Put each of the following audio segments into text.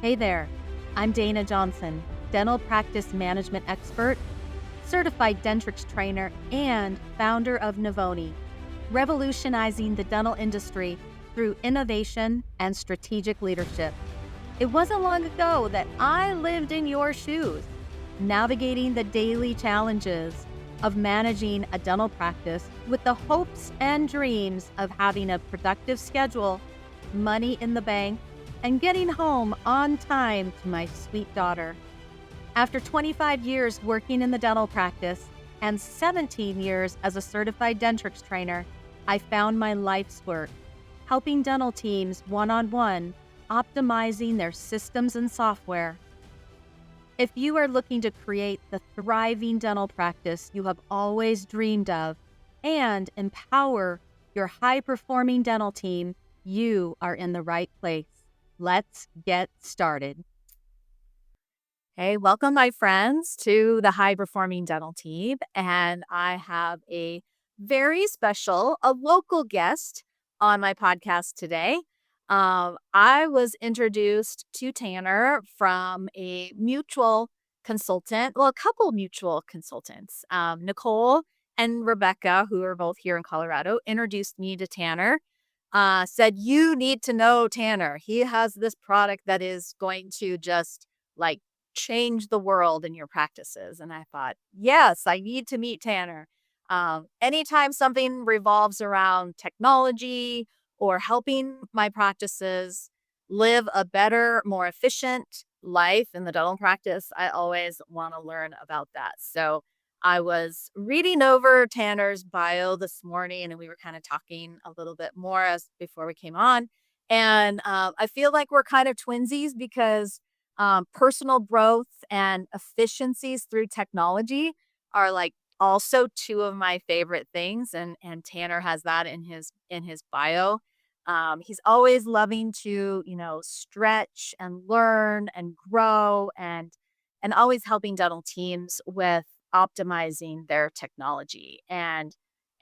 Hey there, I'm Dayna Johnson, dental practice management expert, certified Dentrix trainer, and founder of Navoni, revolutionizing the dental industry through innovation and strategic leadership. It wasn't long ago that I lived in your shoes, navigating the daily challenges of managing a dental practice with the hopes and dreams of having a productive schedule, money in the bank, and getting home on time to my sweet daughter. After 25 years working in the dental practice and 17 years as a certified Dentrix trainer, I found my life's work, helping dental teams one-on-one, optimizing their systems and software. If you are looking to create the thriving dental practice you have always dreamed of and empower your high-performing dental team, you are in the right place. Let's get started. Hey, welcome, my friends, to the High Performing Dental Team. And I have a very special, a local guest on my podcast today. I was introduced to Tanner from a mutual consultant, well, a couple mutual consultants. Nicole and Rebecca, who are both here in Colorado, introduced me to Tanner. Said, you need to know Tanner. He has this product that is going to just like change the world in your practices. And I thought, yes, I need to meet Tanner. Anytime something revolves around technology or helping my practices live a better, more efficient life in the dental practice, I always want to learn about that. So I was reading over Tanner's bio this morning, and we were kind of talking a little bit more as before we came on. And I feel like we're kind of twinsies because personal growth and efficiencies through technology are like also two of my favorite things, and Tanner has that in his bio. He's always loving to stretch and learn and grow and always helping dental teams with optimizing their technology. And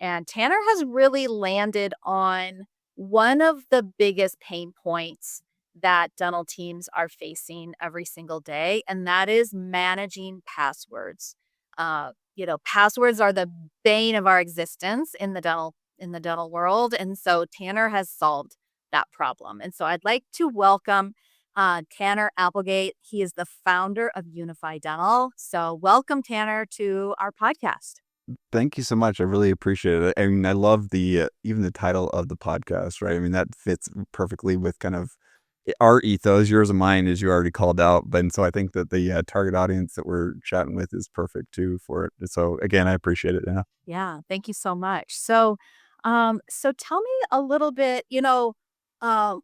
Tanner has really landed on one of the biggest pain points that dental teams are facing every single day, and that is managing passwords. Passwords are the bane of our existence in the dental world, and so Tanner has solved that problem. And so I'd like to welcome Tanner Applegate. He is the founder of UnifiDental. So welcome, Tanner, to our podcast. Thank you so much. I really appreciate it. I mean, I love the even the title of the podcast, right? I mean, that fits perfectly with kind of our ethos. Yours and mine, as you already called out. But and so I think that the target audience that we're chatting with is perfect too for it. So again, I appreciate it. Yeah. Yeah, thank you so much. So tell me a little bit. Um,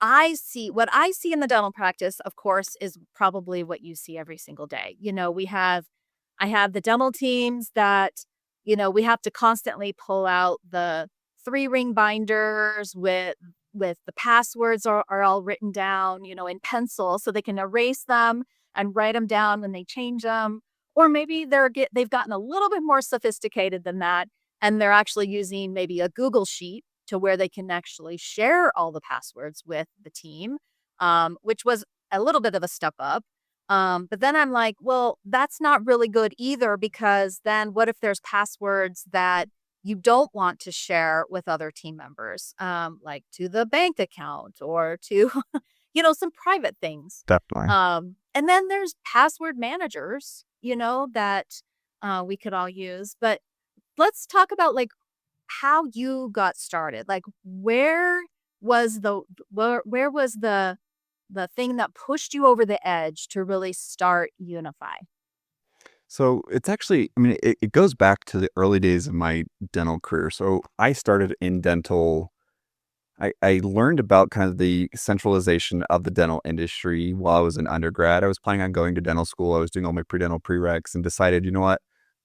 what I see in the dental practice, of course, is probably what you see every single day. I have the dental teams that, we have to constantly pull out the 3-ring binders with the passwords are all written down, in pencil so they can erase them and write them down when they change them. Or maybe they've gotten a little bit more sophisticated than that, and they're actually using maybe a Google sheet to where they can actually share all the passwords with the team, which was a little bit of a step up. But then I'm like, well, that's not really good either, because then what if there's passwords that you don't want to share with other team members, like to the bank account or to, some private things. Definitely. And then there's password managers, that we could all use. But let's talk about like how you got started. Like where was the thing that pushed you over the edge to really start Unifi? So it's actually, I mean, it goes back to the early days of my dental career. So I started in dental. I learned about kind of the centralization of the dental industry while I was an undergrad. I was planning on going to dental school. I was doing all my pre-dental prereqs and decided, you know what?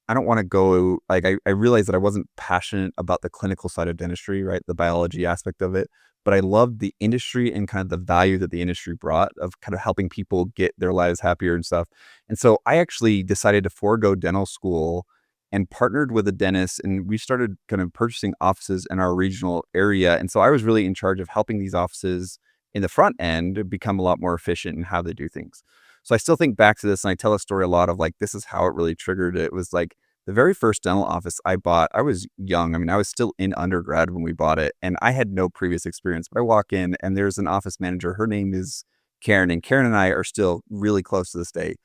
I don't want to go, like, I realized that I wasn't passionate about the clinical side of dentistry, right? The biology aspect of it. But I loved the industry and kind of the value that the industry brought of kind of helping people get their lives happier and stuff. And so I actually decided to forego dental school and partnered with a dentist, and we started kind of purchasing offices in our regional area. And so I was really in charge of helping these offices in the front end become a lot more efficient in how they do things. So I still think back to this, and I tell a story a lot of like, this is how it really triggered it. It was like the very first dental office I bought, I was young. I mean, I was still in undergrad when we bought it, and I had no previous experience. But I walk in, and there's an office manager. Her name is Karen, and Karen and I are still really close to this day.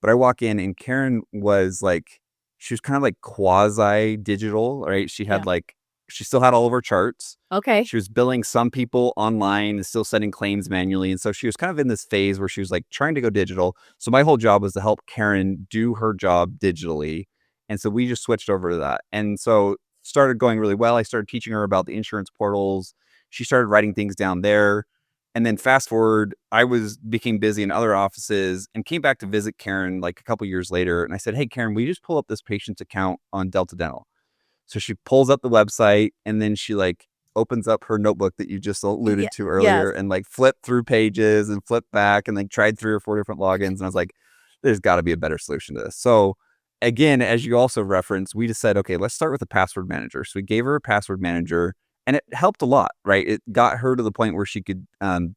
But I walk in, and Karen was like, she was kind of like quasi digital, right? She had Yeah. like, she still had all of her charts. Okay. She was billing some people online and still sending claims manually. And so she was kind of in this phase where she was like trying to go digital. So my whole job was to help Karen do her job digitally. And so we just switched over to that. And so started going really well. I started teaching her about the insurance portals. She started writing things down there. And then fast forward, became busy in other offices and came back to visit Karen like a couple years later. And I said, "Hey, Karen, will you just pull up this patient's account on Delta Dental?" So she pulls up the website, and then she like opens up her notebook that you just alluded to Yes. earlier and like flipped through pages and flipped back and like tried 3 or 4 different logins. And I was like, there's got to be a better solution to this. So again, as you also referenced, we just said, okay, let's start with a password manager. So we gave her a password manager, and it helped a lot, right? It got her to the point where she could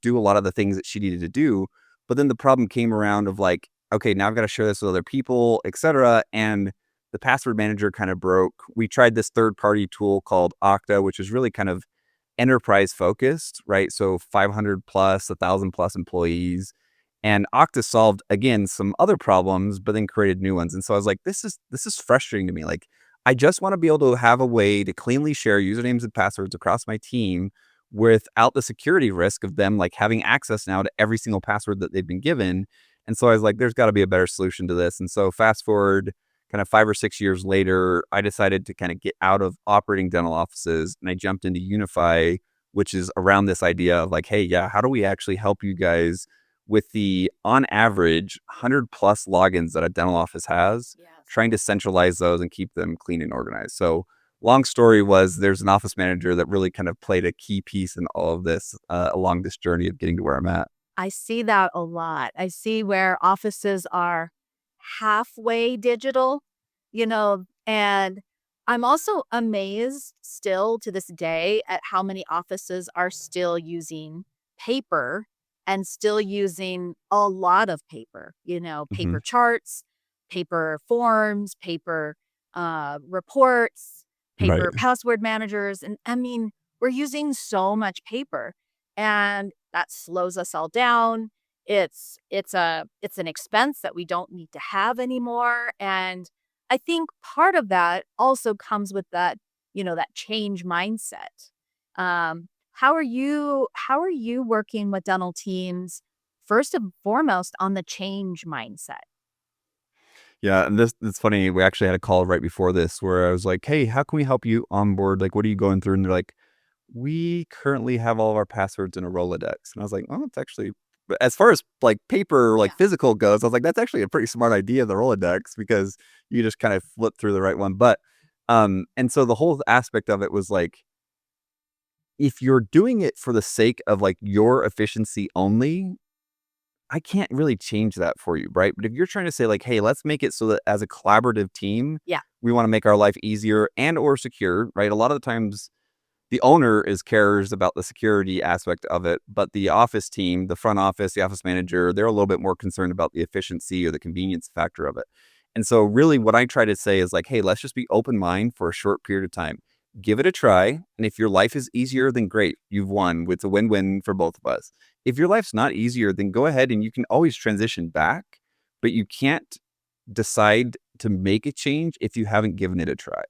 do a lot of the things that she needed to do. But then the problem came around of like, okay, now I've got to share this with other people, et cetera. And the password manager kind of broke. We tried this third-party tool called Okta, which is really kind of enterprise focused, right? So 500 plus, 1,000 plus employees. And Okta solved, again, some other problems, but then created new ones. And so I was like, this is frustrating to me. Like, I just want to be able to have a way to cleanly share usernames and passwords across my team without the security risk of them like having access now to every single password that they've been given. And so I was like, there's got to be a better solution to this. And so fast forward kind of 5 or 6 years later, I decided to kind of get out of operating dental offices, and I jumped into Unifi, which is around this idea of like, hey, yeah, how do we actually help you guys with the, on average, 100 plus logins that a dental office has, Yes. trying to centralize those and keep them clean and organized. So long story was there's an office manager that really kind of played a key piece in all of this along this journey of getting to where I'm at. I see that a lot. I see where offices are halfway digital, and I'm also amazed still to this day at how many offices are still using paper and still using a lot of paper, Hmm. paper charts, paper forms, paper reports, Right. paper password managers. And I mean, we're using so much paper, and that slows us all down. It's an expense that we don't need to have anymore. And I think part of that also comes with that change mindset. How are you working with dental teams first and foremost on the change mindset? Yeah, and it's funny. We actually had a call right before this where I was like, "Hey, how can we help you onboard? Like, what are you going through?" And they're like, "We currently have all of our passwords in a Rolodex." And I was like, "Oh, it's actually," but as far as like paper, like Yeah. physical goes, I was like, "That's actually a pretty smart idea, the Rolodex, because you just kind of flip through the right one." But and so the whole aspect of it was like, if you're doing it for the sake of like your efficiency only, I can't really change that for you, right? But if you're trying to say like, "Hey, let's make it so that as a collaborative team, Yeah. we want to make our life easier and or secure," right? A lot of the times the owner cares about the security aspect of it, but the office team, the front office, the office manager, they're a little bit more concerned about the efficiency or the convenience factor of it. And so really what I try to say is like, hey, let's just be open mind for a short period of time. Give it a try. And if your life is easier, then great. You've won. It's a win-win for both of us. If your life's not easier, then go ahead and you can always transition back, but you can't decide to make a change if you haven't given it a try.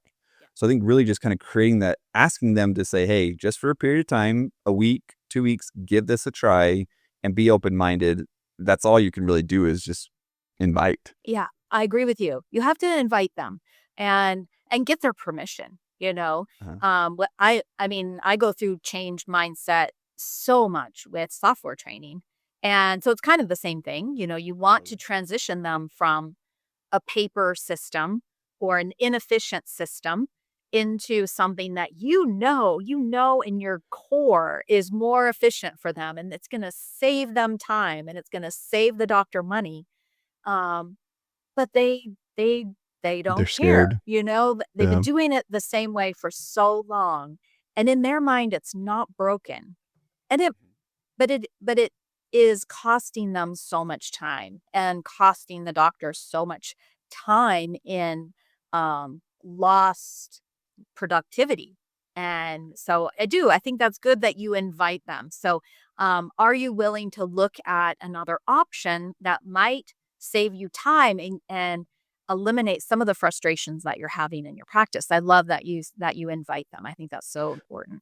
So I think really just kind of creating that, asking them to say, hey, just for a period of time, a week, 2 weeks, give this a try and be open-minded. That's all you can really do is just invite. Yeah, I agree with you. You have to invite them and get their permission, you know. Uh-huh. I go through change mindset so much with software training. And so it's kind of the same thing, you want to transition them from a paper system or an inefficient system into something that in your core is more efficient for them, and it's going to save them time, and it's going to save the doctor money. Um, but they They're don't care, scared. they've been Yeah. doing it the same way for so long, and in their mind, it's not broken. And it is costing them so much time and costing the doctor so much time in lost productivity. And so I think that's good that you invite them. So are you willing to look at another option that might save you time and eliminate some of the frustrations that you're having in your practice? I love that you invite them. I think that's so important.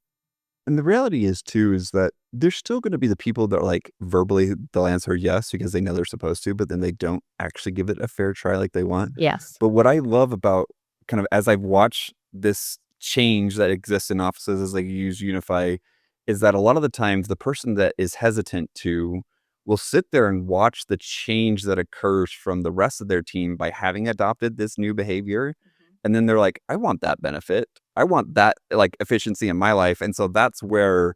And the reality is too, is that there's still going to be the people that like verbally they'll answer yes because they know they're supposed to, but then they don't actually give it a fair try like they want. Yes. But what I love about kind of as I've watched this change that exists in offices as they use Unifi is that a lot of the times the person that is hesitant to will sit there and watch the change that occurs from the rest of their team by having adopted this new behavior. And then they're like, I want that benefit. I want that like efficiency in my life. And so that's where,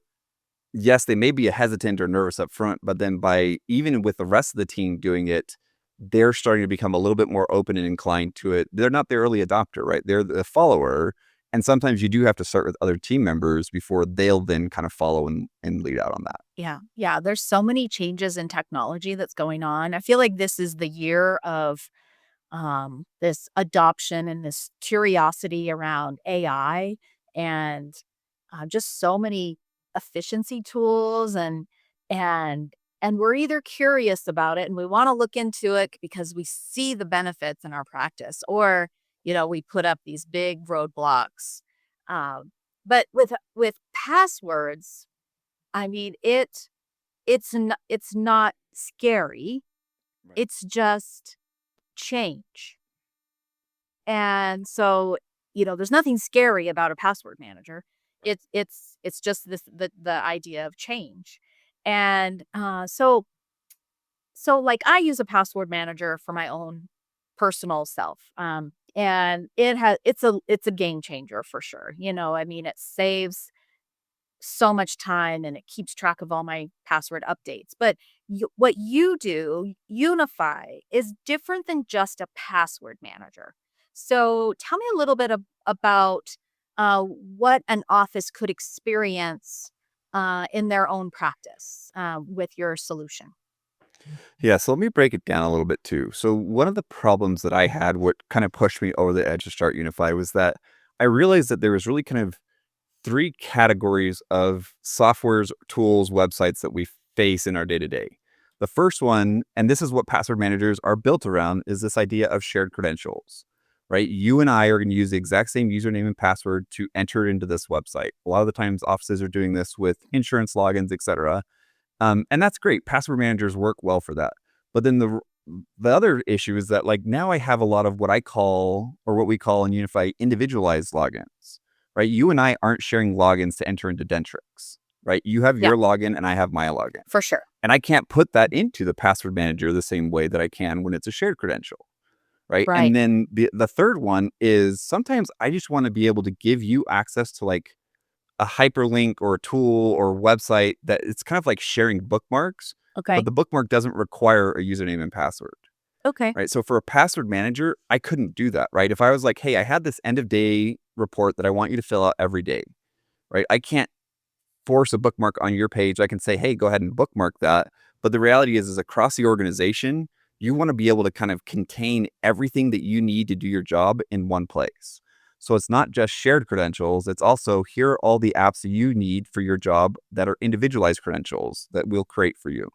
yes, they may be hesitant or nervous up front, but then by even with the rest of the team doing it, they're starting to become a little bit more open and inclined to it. They're not the early adopter, right? They're the follower. And sometimes you do have to start with other team members before they'll then kind of follow and lead out on that. Yeah. Yeah. There's so many changes in technology that's going on. I feel like this is the year of this adoption and this curiosity around AI and just so many efficiency tools and we're either curious about it and we want to look into it because we see the benefits in our practice, or we put up these big roadblocks. But with passwords, I mean it's not scary. Right. It's just change. And so, there's nothing scary about a password manager. It's just the idea of change. And so like I use a password manager for my own personal self. And it's a game changer for sure. I mean, it saves so much time and it keeps track of all my password updates. But what you do, Unifi, is different than just a password manager. So tell me a little bit about what an office could experience in their own practice with your solution. Yeah, so let me break it down a little bit too. So one of the problems that I had, what kind of pushed me over the edge to start Unifi, was that I realized that there was really kind of three categories of softwares, tools, websites that we face in our day-to-day. The first one, and this is what password managers are built around, is this idea of shared credentials, right? You and I are going to use the exact same username and password to enter into this website. A lot of the times offices are doing this with insurance logins, etc. And that's great. Password managers work well for that. But then the other issue is that like now I have a lot of what I call, or what we call in Unifi, individualized logins. Right? You and I aren't sharing logins to enter into Dentrix, right? You have your login and I have my login. For sure. And I can't put that into the password manager the same way that I can when it's a shared credential, right? And then the third one is sometimes I just want to be able to give you access to like a hyperlink or a tool or website that it's kind of like sharing bookmarks. Okay. But the bookmark doesn't require a username and password. Okay. Right. So for a password manager, I couldn't do that. Right. If I was like, hey, I had this end of day report that I want you to fill out every day. Right. I can't force a bookmark on your page. I can say, hey, go ahead and bookmark that. But the reality is across the organization, you want to be able to kind of contain everything that you need to do your job in one place. So it's not just shared credentials. It's also here are all the apps that you need for your job that are individualized credentials that we'll create for you.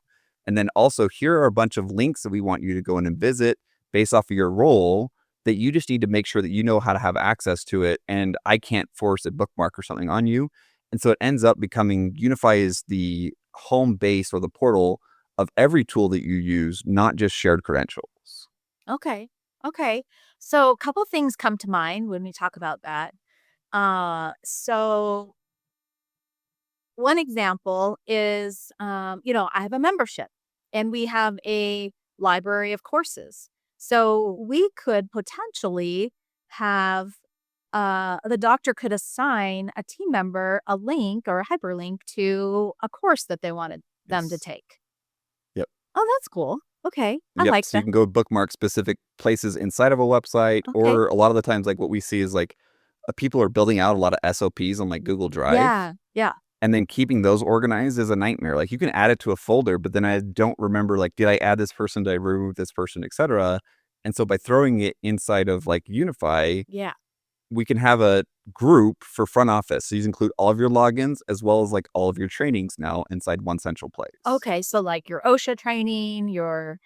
And then also here are a bunch of links that we want you to go in and visit based off of your role that you just need to make sure that you know how to have access to it. And I can't force a bookmark or something on you. And so it ends up becoming Unifi is the home base or the portal of every tool that you use, not just shared credentials. Okay. Okay. So a couple things come to mind when we talk about that. So one example is, I have a membership and we have a library of courses. So we could potentially have the doctor could assign a team member a link or a hyperlink to a course that they wanted them to take. Yep. Oh, that's cool. Okay. I Yep. like So you that. can go bookmark specific places inside of a website, Okay. or a lot of the times, like what we see is like people are building out a lot of SOPs on like Google Drive. Yeah. Yeah. And then keeping those organized is a nightmare. Like you can add it to a folder, but then I don't remember, like, did I add this person? Did I remove this person, et cetera? And so by throwing it inside of like Unifi, Yeah. we can have a group for front office. So these include all of your logins as well as like all of your trainings now inside one central place. Okay. So like your OSHA training, your,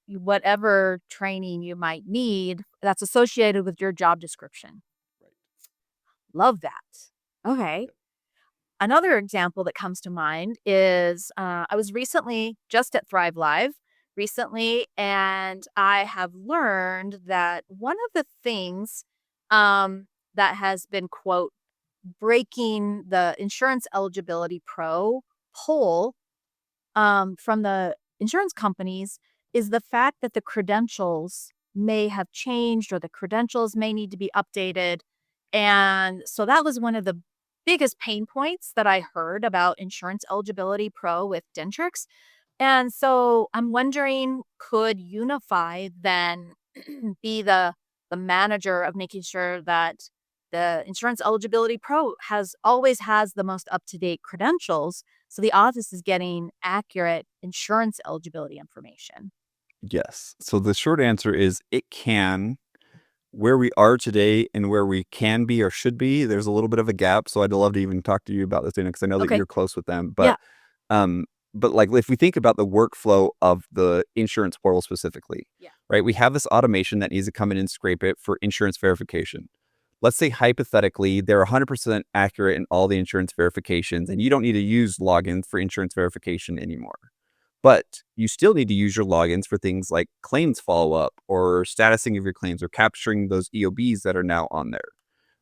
whatever training you might need that's associated with your job description. Right. Love that. Okay. Another example that comes to mind is I was recently just at Thrive Live recently, and I have learned that one of the things that has been, quote, breaking the insurance eligibility pro poll from the insurance companies is the fact that the credentials may have changed or the credentials may need to be updated. And so that was one of the biggest pain points that I heard about Insurance Eligibility Pro with Dentrix. And so I'm wondering, could Unifi then be the manager of making sure that the Insurance Eligibility Pro always has the most up-to-date credentials, so the office is getting accurate insurance eligibility information? Yes. So the short answer is it can. Where we are today and where we can be or should be, there's a little bit of a gap. So I'd love to even talk to you about this, Dana, because I know that Okay. you're close with them. Yeah. But like if we think about the workflow of the insurance portal specifically, Yeah. right? We have this automation that needs to come in and scrape it for insurance verification. Let's say hypothetically they're 100% accurate in all the insurance verifications, and you don't need to use logins for insurance verification anymore. But you still need to use your logins for things like claims follow-up or statusing of your claims or capturing those EOBs that are now on there,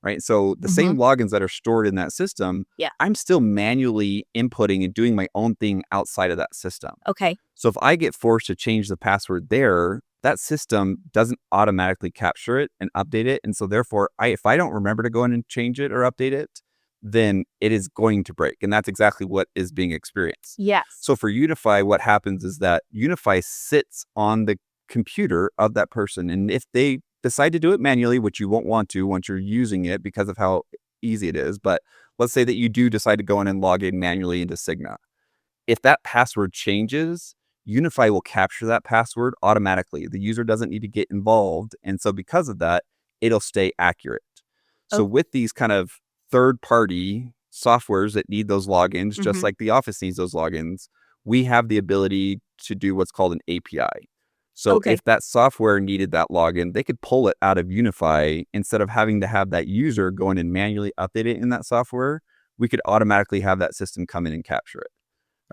right? So the same logins that are stored in that system, Yeah. I'm still manually inputting and doing my own thing outside of that system. Okay. So if I get forced to change the password there, that system doesn't automatically capture it and update it. And so therefore, if I don't remember to go in and change it or update it, then it is going to break. And that's exactly what is being experienced. Yes. So for Unifi, what happens is that Unifi sits on the computer of that person. And if they decide to do it manually, which you won't want to once you're using it because of how easy it is, but let's say that you do decide to go in and log in manually into Cigna. If that password changes, Unifi will capture that password automatically. The user doesn't need to get involved. And so because of that, it'll stay accurate. So with these kind of third-party softwares that need those logins, just like the office needs those logins, we have the ability to do what's called an API. So if that software needed that login, they could pull it out of Unifi instead of having to have that user go in and manually update it in that software. We could automatically have that system come in and capture it.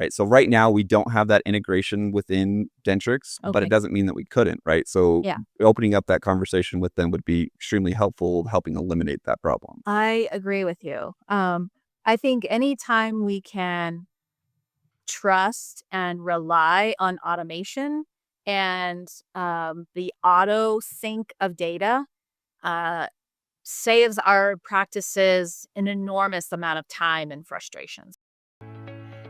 Right. So right now we don't have that integration within Dentrix, but it doesn't mean that we couldn't. Right. So opening up that conversation with them would be extremely helpful, helping eliminate that problem. I agree with you. I think anytime we can trust and rely on automation and the auto sync of data saves our practices an enormous amount of time and frustrations.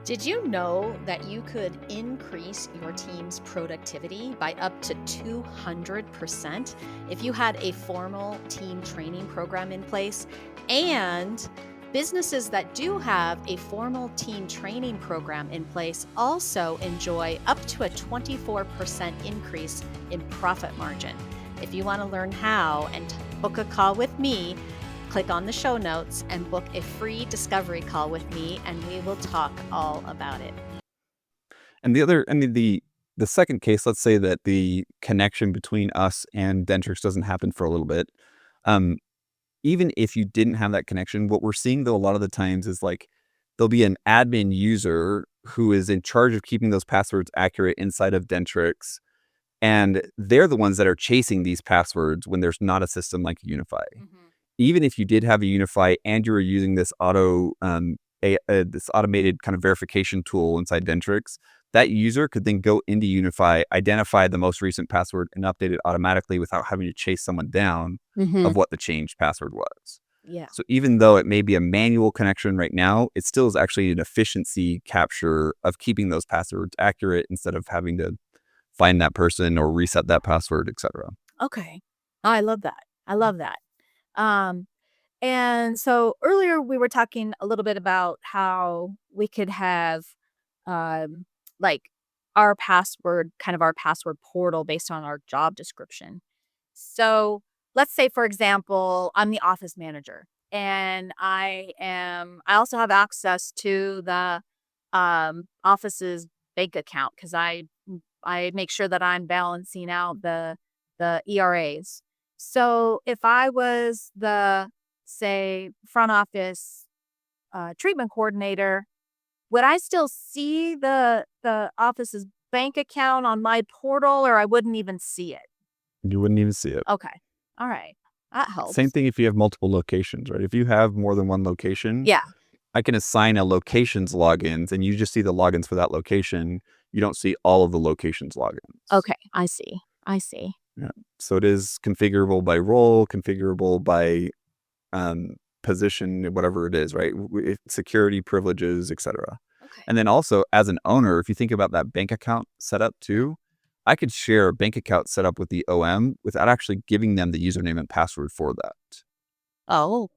Did you know that you could increase your team's productivity by up to 200% if you had a formal team training program in place? And businesses that do have a formal team training program in place also enjoy up to a 24% increase in profit margin. If you want to learn how and book a call with me, click on the show notes and book a free discovery call with me, and we will talk all about it. And the second case, let's say that the connection between us and Dentrix doesn't happen for a little bit. Even if you didn't have that connection, what we're seeing though a lot of the times is like there'll be an admin user who is in charge of keeping those passwords accurate inside of Dentrix. And they're the ones that are chasing these passwords when there's not a system like Unifi. Even if you did have a Unifi and you were using this this automated kind of verification tool inside Dentrix, that user could then go into Unifi, identify the most recent password, and update it automatically without having to chase someone down of what the changed password was. Yeah. So even though it may be a manual connection right now, it still is actually an efficiency capture of keeping those passwords accurate instead of having to find that person or reset that password, etc. Okay. Oh, I love that. I love that. And so earlier we were talking a little bit about how we could have like our password, kind of our password portal based on our job description. So let's say, for example, I'm the office manager and I also have access to the office's bank account because I make sure that I'm balancing out the ERAs. So if I was the, say, front office treatment coordinator, would I still see the office's bank account on my portal, or I wouldn't even see it? You wouldn't even see it. Okay. All right. That helps. Same thing if you have multiple locations, right? If you have more than one location, Yeah. I can assign a location's logins and you just see the logins for that location. You don't see all of the locations logins. Okay. I see. I see. Yeah. So it is configurable by role, configurable by position, whatever it is, right? Security, privileges, etc. Okay. And then also as an owner, if you think about that bank account setup too, I could share a bank account set up with the OM without actually giving them the username and password for that. Oh.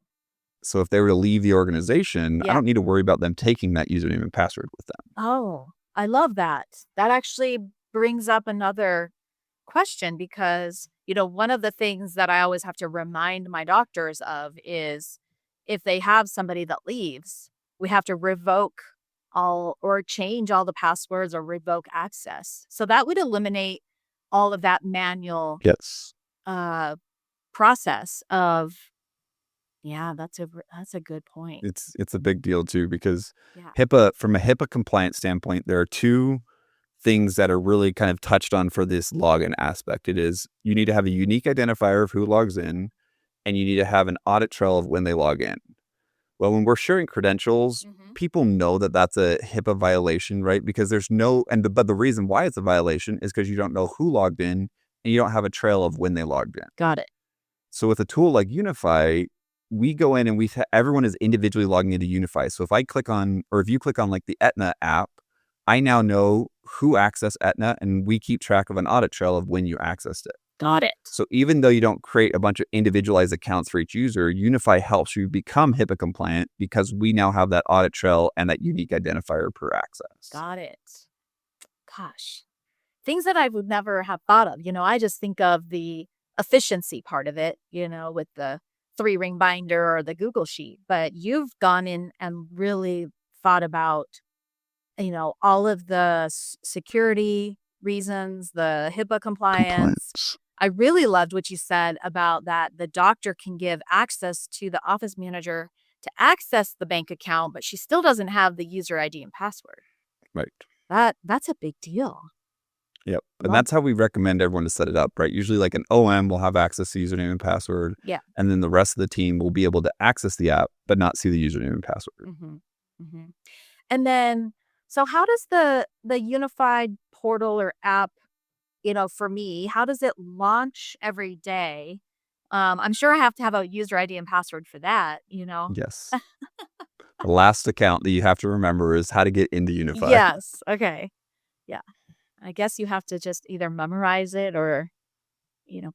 So if they were to leave the organization, I Yeah. don't need to worry about them taking that username and password with them. Oh, I love that. That actually brings up another question because, one of the things that I always have to remind my doctors of is if they have somebody that leaves, we have to revoke all or change all the passwords or revoke access. So that would eliminate all of that manual Yes. process of, yeah, that's a good point. It's a big deal too, because Yeah. from a HIPAA compliance standpoint, there are two things that are really kind of touched on for this login aspect. It is you need to have a unique identifier of who logs in, and you need to have an audit trail of when they log in. Well, when we're sharing credentials, people know that that's a HIPAA violation, right? Because there's but the reason why it's a violation is because you don't know who logged in and you don't have a trail of when they logged in. Got it. So with a tool like Unifi, we go in and everyone is individually logging into Unifi. So if you click on like the Aetna app, I now know who accessed Aetna, and we keep track of an audit trail of when you accessed it. Got it. So even though you don't create a bunch of individualized accounts for each user, Unifi helps you become HIPAA compliant because we now have that audit trail and that unique identifier per access. Got it. Gosh, things that I would never have thought of. I just think of the efficiency part of it, with the 3-ring binder or the Google Sheet. But you've gone in and really thought about, all of the security reasons, the HIPAA compliance. I really loved what you said about that the doctor can give access to the office manager to access the bank account, but she still doesn't have the user ID and password. Right. That's a big deal. Yep. And that's how we recommend everyone to set it up, right? Usually like an OM will have access to username and password. Yeah. And then the rest of the team will be able to access the app, but not see the username and password. And then, so how does the unified portal or app, for me, how does it launch every day? I'm sure I have to have a user ID and password for that, Yes. The last account that you have to remember is how to get into Unifi. Yes. Okay. Yeah. I guess you have to just either memorize it or,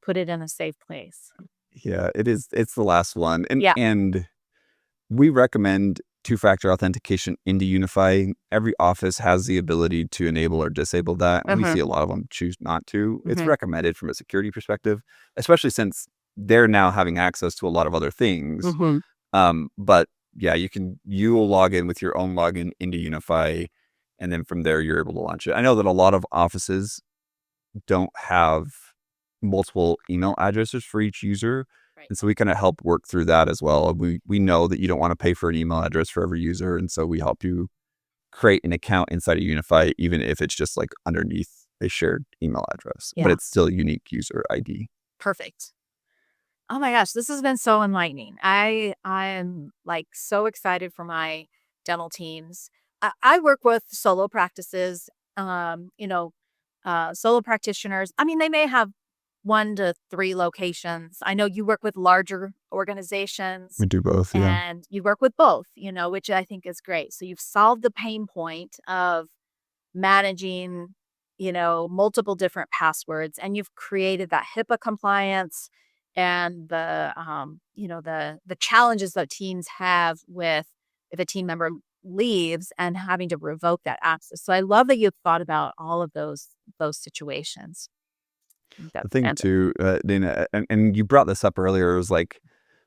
put it in a safe place. Yeah, it is. It's the last one. Yeah. And we recommend 2-factor authentication into Unifi. Every office has the ability to enable or disable that. And we see a lot of them choose not to. It's recommended from a security perspective, especially since they're now having access to a lot of other things. But yeah, you will log in with your own login into Unifi, and then from there you're able to launch it. I know that a lot of offices don't have multiple email addresses for each user. Right. And so we kind of help work through that as well. We know that you don't want to pay for an email address for every user. And so we help you create an account inside of Unifi, even if it's just like underneath a shared email address, but it's still a unique user ID. Perfect. Oh my gosh, this has been so enlightening. I am like so excited for my dental teams. I work with solo practices, solo practitioners. I mean, they may have 1 to 3 locations. I know you work with larger organizations. We do both, yeah. And you work with both, which I think is great. So you've solved the pain point of managing, multiple different passwords, and you've created that HIPAA compliance and the challenges that teams have with if a team member leaves and having to revoke that access. So I love that you've thought about all of those situations. The thing too, Dayna, and you brought this up earlier, it was like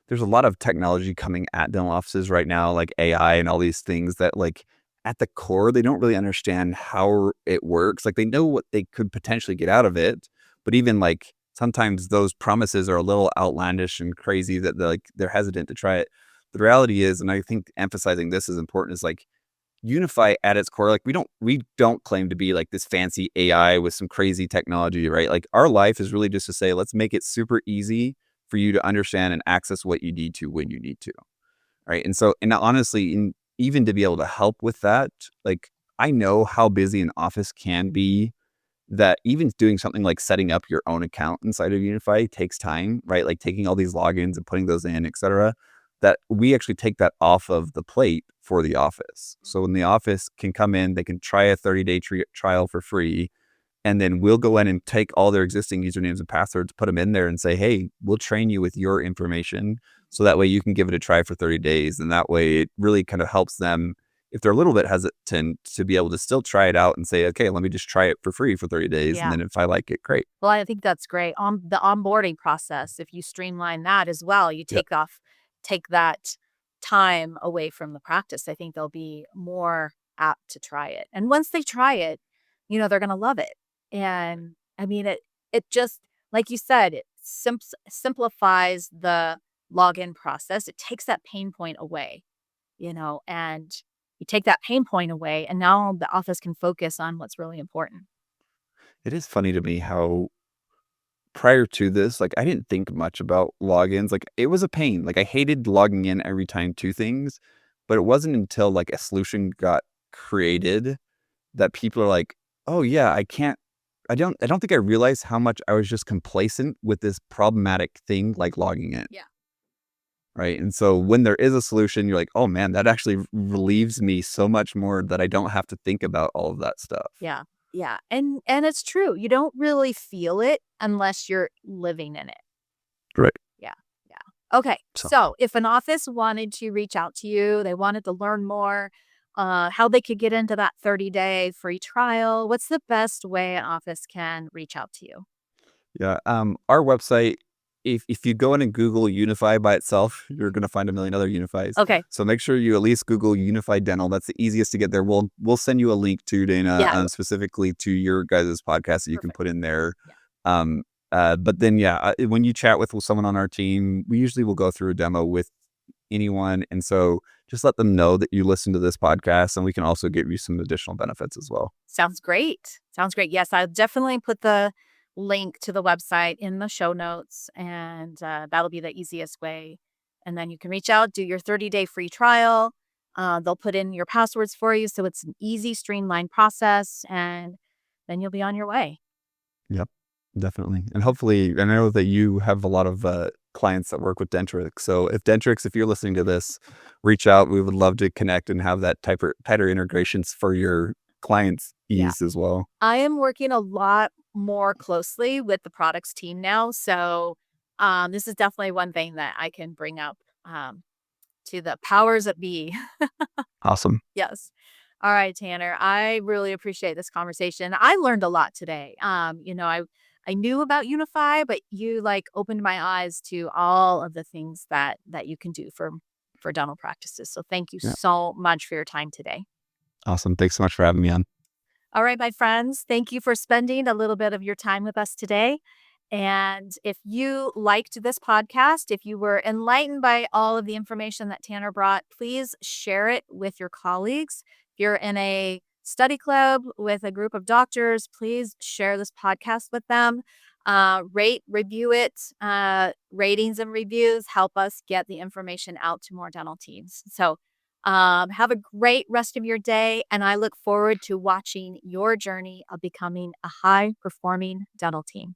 there's a lot of technology coming at dental offices right now, like AI and all these things that like at the core, they don't really understand how it works. Like they know what they could potentially get out of it, but even like sometimes those promises are a little outlandish and crazy that they're hesitant to try it. The reality is, and I think emphasizing this is important, is like Unifi at its core, like we don't claim to be like this fancy AI with some crazy technology, right? Like our life is really just to say, let's make it super easy for you to understand and access what you need to when you need to, right? And so, and honestly, even to be able to help with that, like I know how busy an office can be, that even doing something like setting up your own account inside of Unifi takes time, right? Like taking all these logins and putting those in, et cetera, that we actually take that off of the plate for the office. So when the office can come in, they can try a 30-day trial for free. And then we'll go in and take all their existing usernames and passwords, put them in there and say, hey, we'll train you with your information. So that way you can give it a try for 30 days. And that way it really kind of helps them, if they're a little bit hesitant, to be able to still try it out and say, okay, let me just try it for free for 30 days. Yeah. And then if I like it, great. Well, I think that's great. On the onboarding process, if you streamline that as well, you take that time away from the practice. I think they'll be more apt to try it. And once they try it, they're going to love it. And I mean, it just, like you said, it simplifies the login process. It takes that pain point away, and you take that pain point away, and now the office can focus on what's really important. It is funny to me how prior to this, like I didn't think much about logins. Like it was a pain. Like I hated logging in every time to things, but it wasn't until like a solution got created that people are like, oh yeah, I don't think I realized how much I was just complacent with this problematic thing like logging in. Yeah. Right. And so when there is a solution, you're like, oh man, that actually relieves me so much more that I don't have to think about all of that stuff. Yeah. Yeah. And it's true. You don't really feel it unless you're living in it. Right. Yeah. Yeah. Okay. So if an office wanted to reach out to you, they wanted to learn more, how they could get into that 30-day free trial, what's the best way an office can reach out to you? Yeah. Our website, if you go in and Google Unifi by itself, you're going to find a million other Unifis. Okay. So make sure you at least Google UnifiDental. That's the easiest to get there. We'll send you a link to Dayna, specifically to your guys' podcast that you can put in there. Yeah. But then, when you chat with someone on our team, we usually will go through a demo with anyone. And so just let them know that you listen to this podcast, and we can also give you some additional benefits as well. Sounds great. Yes, I'll definitely put the link to the website in the show notes, and that'll be the easiest way. And then you can reach out, do your 30-day free trial. They'll put in your passwords for you, so it's an easy, streamlined process, and then you'll be on your way. Yep, definitely. And hopefully, I know that you have a lot of clients that work with Dentrix. So if you're listening to this, reach out. We would love to connect and have that tighter integrations for your clients ease as well. I am working a lot more closely with the products team now. So this is definitely one thing that I can bring up to the powers that be. Awesome. Yes. All right, Tanner, I really appreciate this conversation. I learned a lot today. I knew about Unifi, but you opened my eyes to all of the things that you can do for dental practices. So thank you so much for your time today. Awesome. Thanks so much for having me on. All right, my friends, thank you for spending a little bit of your time with us today. And if you liked this podcast, if you were enlightened by all of the information that Tanner brought, please share it with your colleagues. If you're in a study club with a group of doctors, please share this podcast with them. Review it. Ratings and reviews help us get the information out to more dental teams. So have a great rest of your day, and I look forward to watching your journey of becoming a high-performing dental team.